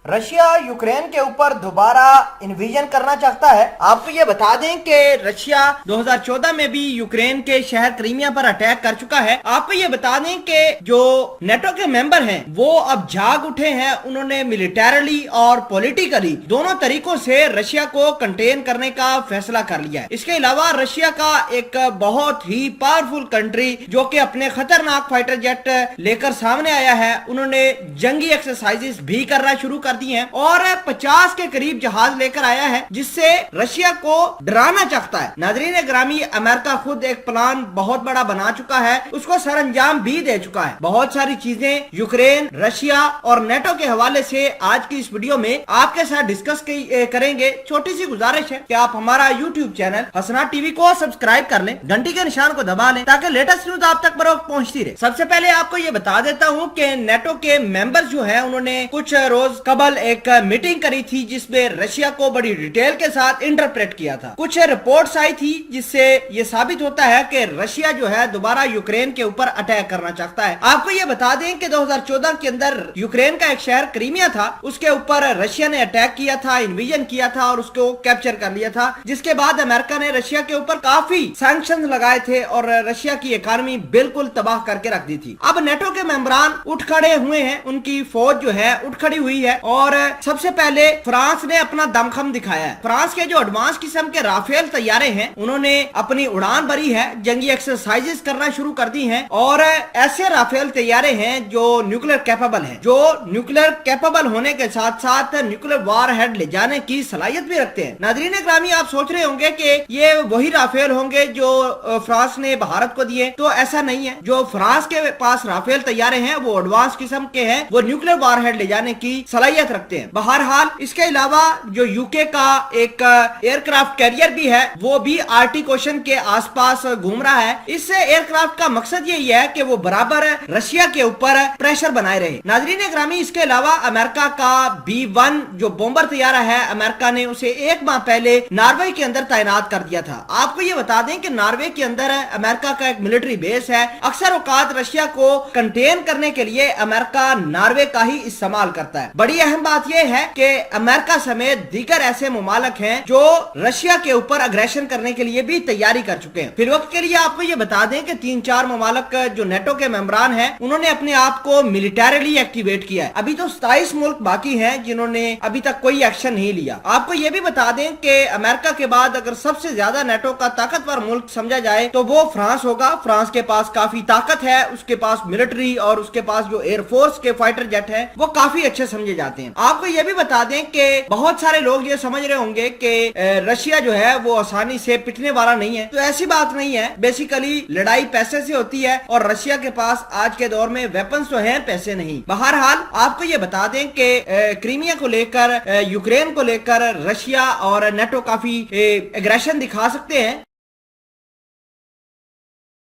Russia Ukraine के ऊपर दोबारा इन्वेजन करना चाहता है। आपको ये बता दें कि रशिया 2014 में भी यूक्रेन के शहर क्रीमिया पर अटैक कर चुका है। आपको ये बता दें कि जो नेटो के मेंबर हैं वो अब जाग उठे हैं। उन्होंने मिलिटरली और पॉलिटिकली दोनों तरीकों से रशिया को कंटेन करने का फैसला कर लिया है। इसके अलावा रशिया का एक बहुत ही पावरफुल कंट्री जो कि अपने खतरनाक फाइटर जेट लेकर सामने आया है, उन्होंने जंगी एक्सरसाइजेस भी करना शुरू कर दी हैं और 50 के करीब जहाज लेकर आया है जिससे रशिया को डराना चाहता है। नाज़रीन ग्रामी, अमेरिका खुद एक प्लान बहुत बड़ा बना चुका है, उसको सरंजाम भी दे चुका है। बहुत सारी चीजें यूक्रेन, रशिया और नेटो के हवाले से आज की इस वीडियो में आपके साथ डिस्कस करेंगे। छोटी सी गुजारिश है कि आप हमारा यूट्यूब चैनल हसनात टीवी को सब्सक्राइब कर लें, घंटी के निशान को दबा लें ताकि लेटेस्ट न्यूज आप तक बरोक्त पहुंचती रहे। सबसे पहले आपको ये बता देता हूं कि नेटो के मेंबर जो है उन्होंने कुछ रोज कबल एक मीटिंग करी थी जिसमें रशिया को बड़ी डिटेल के साथ इंटरप्रेट किया था। कुछ रिपोर्ट्स आई थी जिससे ये साबित होता है कि रशिया जो है दोबारा यूक्रेन के ऊपर अटैक करना चाहता है। आपको ये बता दें कि 2014 के अंदर यूक्रेन का एक शहर क्रीमिया था, उसके ऊपर रशिया ने अटैक किया था, इन्वेजन किया था और उसको कैप्चर कर लिया था। जिसके बाद अमेरिका ने रशिया के ऊपर काफी सैंक्शन लगाए थे और रशिया की इकोनॉमी बिल्कुल तबाह करके रख दी थी। अब नेटो के मेंबरान उठ खड़े हुए हैं, उनकी फौज जो है उठ खड़ी हुई है और सबसे पहले फ्रांस ने अपना दमखम दिखाया है। फ्रांस के जो एडवांस किस्म के राफेल तैयारे हैं उन्होंने अपनी उड़ान भरी है, जंगी एक्सरसाइजेस करना शुरू कर दी हैं और ऐसे राफेल तैयारे हैं जो न्यूक्लियर कैपेबल हैं, जो न्यूक्लियर कैपेबल होने के साथ साथ न्यूक्लियर वार हेड ले जाने की सलाहियत भी रखते हैं। नाज़रीन ग्रामी, आप सोच रहे होंगे कि ये वही राफेल होंगे जो फ्रांस ने भारत को दिए, तो ऐसा नहीं है। जो फ्रांस के पास राफेल तैयारे हैं वो एडवांस किस्म के हैं, वो न्यूक्लियर वार हेड ले जाने की सलाहियत रखते हैं। बहरहाल इसके अलावा जो यूके का एक एयरक्राफ्ट कैरियर भी है वो भी आर्टिक ओशन के आसपास घूम रहा है। इस एयरक्राफ्ट का मकसद यही है कि वो बराबर रशिया के ऊपर प्रेशर बनाए रहे। नाज़रीन ग्रामी, इसके अलावा अमेरिका का B-1 जो बॉम्बर तैयारा है, अमेरिका ने उसे एक माह पहले नॉर्वे के अंदर तैनात कर दिया था। आपको ये बता दें कि नॉर्वे के अंदर अमेरिका का एक मिलिट्री बेस है। अक्सर औकात रशिया को कंटेन करने के लिए अमेरिका नॉर्वे का ही इस्तेमाल करता है। बड़ी अहम बात यह है कि अमेरिका समेत दीगर ऐसे मुमालिक हैं जो रशिया के ऊपर अग्रेशन करने के लिए भी तैयारी कर चुके हैं। फिर वक्त के लिए आपको ये बता दें कि 3-4 मुमालिक जो नेटो के मेंबरान हैं उन्होंने अपने आप को मिलिटरली एक्टिवेट किया है। अभी तो 27 मुल्क बाकी हैं जिन्होंने अभी तक कोई एक्शन नहीं लिया। आपको ये भी बता दें कि अमेरिका के बाद अगर सबसे ज्यादा नेटो का ताकतवर मुल्क समझा जाए तो वो फ्रांस होगा। फ्रांस के पास काफी ताकत है, उसके पास मिलिट्री और उसके पास जो एयरफोर्स के फाइटर जेट है वो काफी अच्छे समझे जाते हैं। आपको ये भी बता दें कि बहुत सारे लोग ये समझ रहे होंगे कि रशिया जो है वो आसानी से पिटने वाला नहीं है, तो ऐसी बात नहीं है। बेसिकली लड़ाई पैसे से होती है और रशिया के पास आज के दौर में वेपन्स तो हैं, पैसे नहीं। बहरहाल आपको ये बता दें कि क्रीमिया को लेकर, यूक्रेन को लेकर रशिया और नेटो काफी एग्रेशन दिखा सकते हैं।